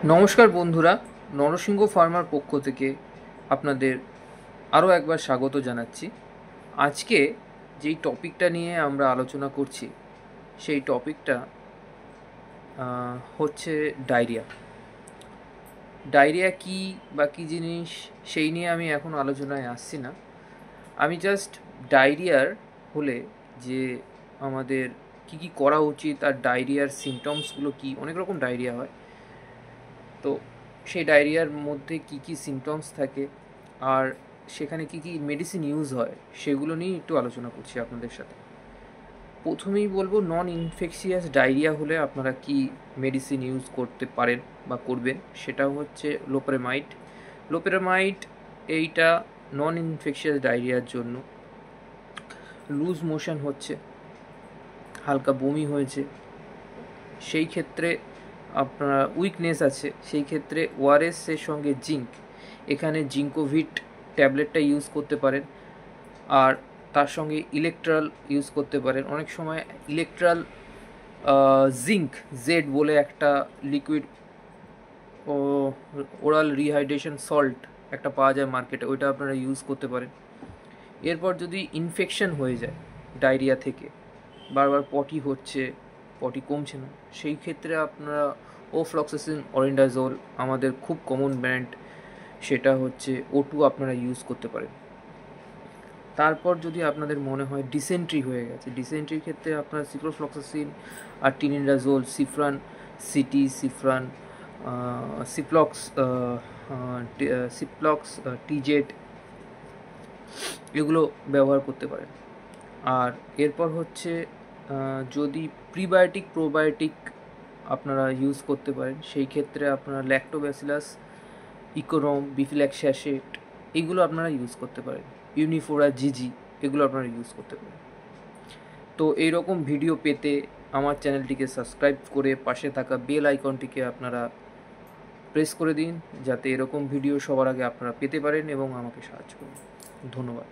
নমস্কার বন্ধুরা, নরসিংহ ফার্মার পক্ষ থেকে আপনাদের আরও একবার স্বাগত জানাচ্ছি। আজকে যেই টপিকটা নিয়ে আমরা আলোচনা করছি সেই টপিকটা হচ্ছে ডায়রিয়া। ডায়রিয়া কী বা কী জিনিস সেই নিয়ে আমি এখন আলোচনায় আসছি না। আমি জাস্ট ডায়রিয়ার হলে যে আমাদের কী কী করা উচিত আর ডায়রিয়ার সিমটমসগুলো কী, অনেক রকম ডায়রিয়া হয়, তো সেই ডায়রিয়ার মধ্যে কী কী সিমটমস থাকে আর সেখানে কী কী মেডিসিন ইউজ হয় সেগুলো নিয়ে একটু আলোচনা করছি আপনাদের সাথে। প্রথমেই বলবো, নন ইনফেকশিয়াস ডায়রিয়া হলে আপনারা কি মেডিসিন ইউজ করতে পারেন বা করবেন, সেটা হচ্ছে লোপেরামাইড। লোপেরামাইড এইটা নন ইনফেকশিয়াস ডায়রিয়ার জন্য। লুজ মোশন হচ্ছে, হালকা বমি হয়েছে, সেই ক্ষেত্রে আপনার উইকনেস আছে, সেই ক্ষেত্রে ওআরএসের সঙ্গে জিঙ্ক, এখানে জিঙ্কোভিট ট্যাবলেটটা ইউজ করতে পারেন। আর তার সঙ্গে ইলেকট্রাল ইউজ করতে পারেন। অনেক সময় ইলেকট্রাল জিঙ্ক জেড বলে একটা লিকুইড ওরাল রিহাইড্রেশন সল্ট একটা পাওয়া যায় মার্কেটে, ওইটা আপনারা ইউজ করতে পারেন। এরপর যদি ইনফেকশন হয়ে যায় ডায়রিয়া থেকে, বারবার পটি হচ্ছে, পটি কমছে না, সেই ক্ষেত্রে আপনারা ওফ্লক্সাসিন অরিন্ডাজোল, আমাদের খুব কমন ব্র্যান্ড, সেটা হচ্ছে O2, আপনারা ইউজ করতে পারেন। তারপর যদি আপনাদের মনে হয় ডিসেন্ট্রি হয়ে গেছে, ডিসেন্ট্রির ক্ষেত্রে আপনারা সিপ্রোফ্লক্সাসিন আর টিনিডাজোল, সিফ্রান সিটি, সিফ্রান সিপ্লক্স, সিপ্লক্স টিজেট, এগুলো ব্যবহার করতে পারেন। আর এরপর হচ্ছে যদি প্রিবায়োটিক প্রোবায়োটিক আপনারা ইউজ করতে পারেন, সেই ক্ষেত্রে আপনারা ল্যাক্টোব্যাসিলাস, ইকোরম, বিফিল্যাক্স স্যাশেট, এগুলো আপনারা ইউজ করতে পারেন। ইউনিফোরা জিজি, এগুলো আপনারা ইউজ করতে পারেন। তো এইরকম ভিডিও পেতে আমার চ্যানেলটিকে সাবস্ক্রাইব করে পাশে থাকা বেল আইকনটিকে আপনারা প্রেস করে দিন, যাতে এরকম ভিডিও সবার আগে আপনারা পেতে পারেন এবং আমাকে সাহায্য করুন। ধন্যবাদ।